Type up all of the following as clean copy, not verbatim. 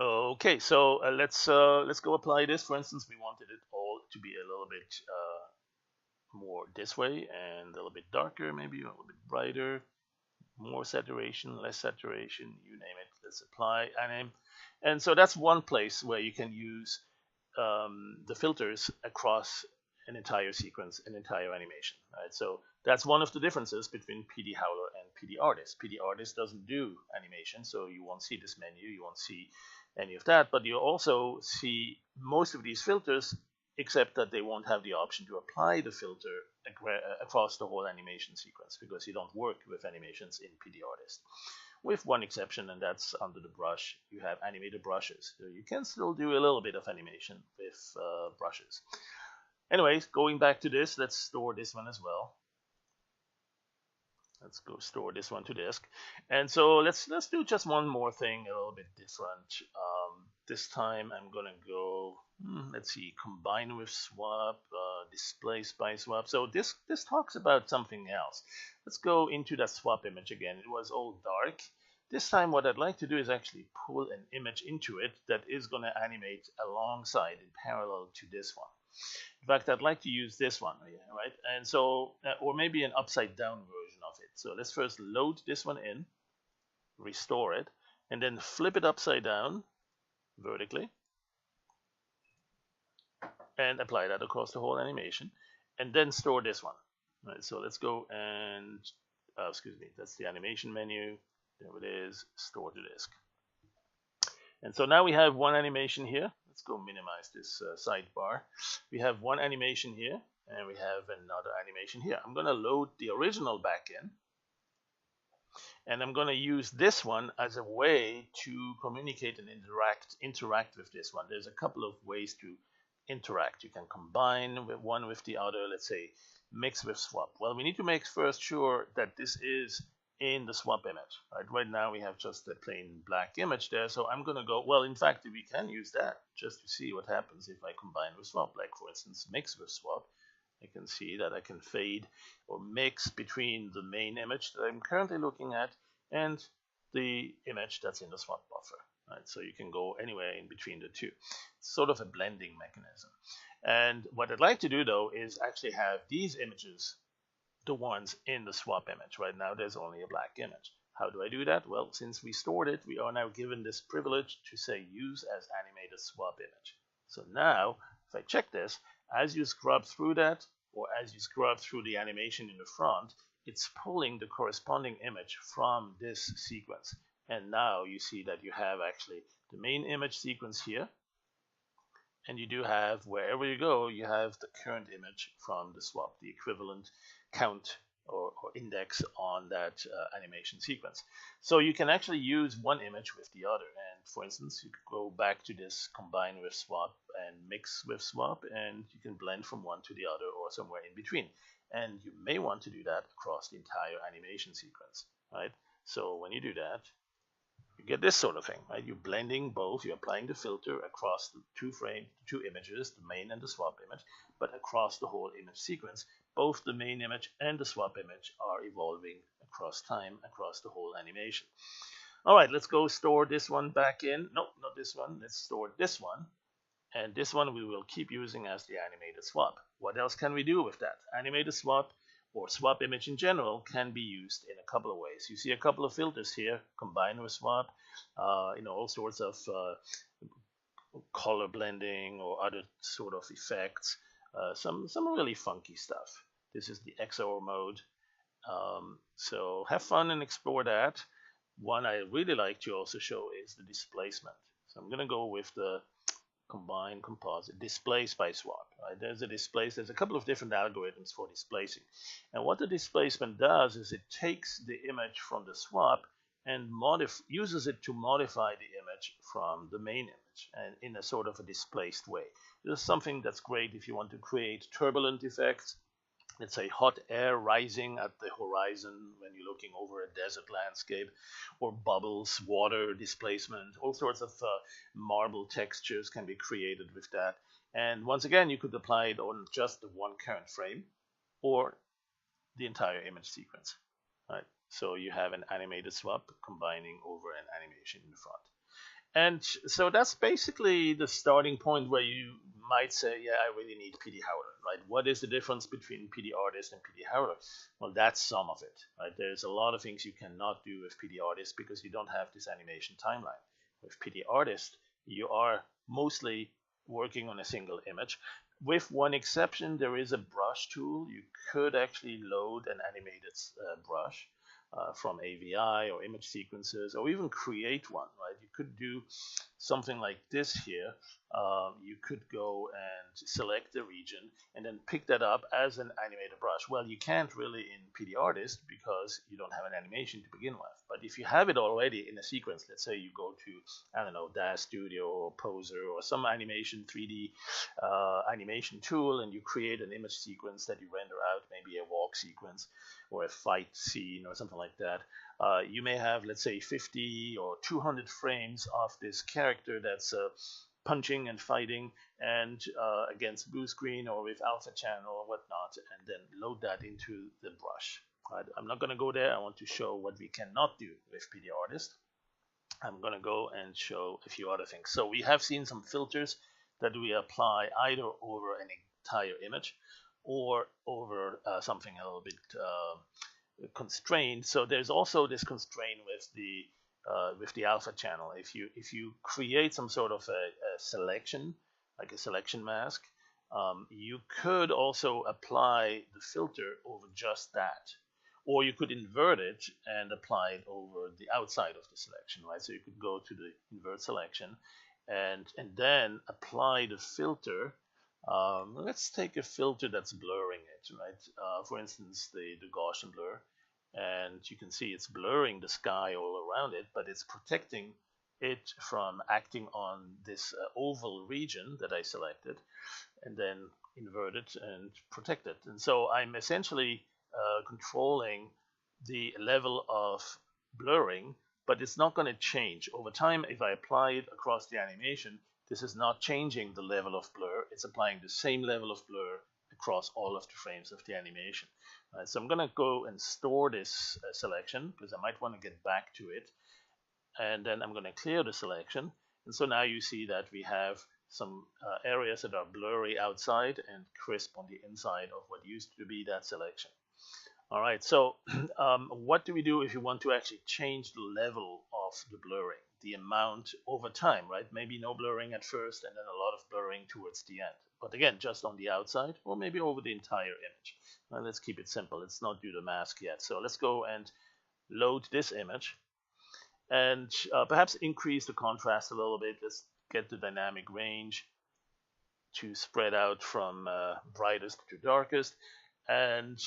Okay, so let's go apply this. For instance, we wanted it all to be a little bit more this way and a little bit darker, maybe a little bit brighter, more saturation, less saturation, you name it. Let's apply and so that's one place where you can use the filters across an entire sequence, an entire animation. Right? So that's one of the differences between PD Howler and PD Artist. PD Artist doesn't do animation, so you won't see this menu, you won't see any of that, but you also see most of these filters, except that they won't have the option to apply the filter across the whole animation sequence because you don't work with animations in PD Artist with one exception, and that's under the brush. You have animated brushes. So you can still do a little bit of animation with brushes. Anyways, going back to this, let's store this one as well. Let's go store this one to disk. And so let's do just one more thing a little bit different. This time I'm gonna go. Let's see, combine with swap, displace by swap. So this talks about something else. Let's go into that swap image again. It was all dark. This time what I'd like to do is actually pull an image into it that is going to animate alongside in parallel to this one. In fact, I'd like to use this one, right? And so, or maybe an upside down version of it. So let's first load this one in, restore it, and then flip it upside down vertically and apply that across the whole animation, and then store this one. Right, so let's go and, excuse me, that's the animation menu. There it is, store to disk. And so now we have one animation here. Let's go minimize this sidebar. We have one animation here, and we have another animation here. I'm going to load the original back in, and I'm going to use this one as a way to communicate and interact with this one. There's a couple of ways to interact. You can combine one with the other. Let's say mix with swap. Well, we need to make first sure that this is in the swap image. Right now we have just a plain black image there, so I'm going to go, well, in fact, we can use that just to see what happens if I combine with swap. Like, for instance, mix with swap. I can see that I can fade or mix between the main image that I'm currently looking at and the image that's in the swap buffer. Right? So you can go anywhere in between the two. It's sort of a blending mechanism. And what I'd like to do, though, is actually have these images the ones in the swap image. Right now there's only a black image. How do I do that? Well, since we stored it, we are now given this privilege to say use as animated swap image. So now, if I check this, as you scrub through that, or as you scrub through the animation in the front, it's pulling the corresponding image from this sequence. And now you see that you have actually the main image sequence here, and you do have, wherever you go, you have the current image from the swap, the equivalent count or index on that animation sequence. So you can actually use one image with the other. And for instance, you could go back to this combine with swap and mix with swap, and you can blend from one to the other or somewhere in between. And you may want to do that across the entire animation sequence, right? So when you do that, you get this sort of thing, right? You're blending both. You're applying the filter across the two images, the main and the swap image, but across the whole image sequence. Both the main image and the swap image are evolving across time, across the whole animation. All right, let's go store this one back in. No, not this one. Let's store this one. And this one we will keep using as the animated swap. What else can we do with that? Animated swap or swap image in general can be used in a couple of ways. You see a couple of filters here, combine with swap, all sorts of color blending or other sort of effects, some really funky stuff. This is the XOR mode. So have fun and explore that. One I really like to also show is the displacement. So I'm going to go with the combine composite displace by swap. Right? There's a couple of different algorithms for displacing. And what the displacement does is it takes the image from the swap and uses it to modify the image from the main image and in a sort of a displaced way. This is something that's great if you want to create turbulent effects. Let's say hot air rising at the horizon when you're looking over a desert landscape, or bubbles, water displacement, all sorts of marble textures can be created with that. And once again, you could apply it on just the one current frame or the entire image sequence. Right? So you have an animated swap combining over an animation in the front. And so that's basically the starting point where you might say, yeah, I really need PD Howler, right? What is the difference between PD Artist and PD Howler? Well, that's some of it, right? There's a lot of things you cannot do with PD Artist because you don't have this animation timeline. With PD Artist, you are mostly working on a single image. With one exception, there is a brush tool. You could actually load an animated brush from AVI or image sequences, or even create one, right? You could do something like this here. You could go and select the region and then pick that up as an animated brush. Well, you can't really in PD Artist because you don't have an animation to begin with. But if you have it already in a sequence, let's say you go to, I don't know, DAZ Studio or Poser or some animation 3D animation tool, and you create an image sequence that you render out, maybe a walk sequence or a fight scene or something like that. You may have, let's say, 50 or 200 frames of this character that's punching and fighting and against blue screen or with alpha channel or whatnot, and then load that into the brush. Right? I'm not going to go there. I want to show what we cannot do with PD Artist. I'm going to go and show a few other things. So we have seen some filters that we apply either over an entire image or over something a little bit constrained. So there's also this constraint with the alpha channel. If you create some sort of a selection, like a selection mask, you could also apply the filter over just that, or you could invert it and apply it over the outside of the selection, right? So you could go to the invert selection and then apply the filter. Let's take a filter that's blurring it, right? For instance, the Gaussian blur, and you can see it's blurring the sky all around it, but it's protecting it from acting on this oval region that I selected, and then invert it and protect it. And so I'm essentially controlling the level of blurring, but it's not going to change over time. If I apply it across the animation, this is not changing the level of blur. It's applying the same level of blur across all of the frames of the animation. So I'm going to go and store this selection because I might want to get back to it. And then I'm going to clear the selection. And so now you see that we have some areas that are blurry outside and crisp on the inside of what used to be that selection. All right, so what do we do if you want to actually change the level of the blurring, the amount over time, right? Maybe no blurring at first and then a lot of blurring towards the end. But again, just on the outside or maybe over the entire image. Well, let's keep it simple. Let's not do the mask yet. So let's go and load this image and perhaps increase the contrast a little bit. Let's get the dynamic range to spread out from brightest to darkest. And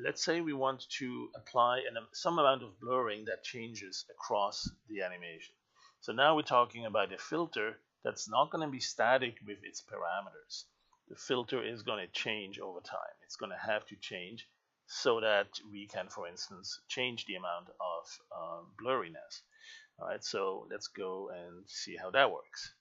let's say we want to apply some amount of blurring that changes across the animation. So now we're talking about a filter that's not going to be static with its parameters. The filter is going to change over time. It's going to have to change so that we can, for instance, change the amount of blurriness. All right, so let's go and see how that works.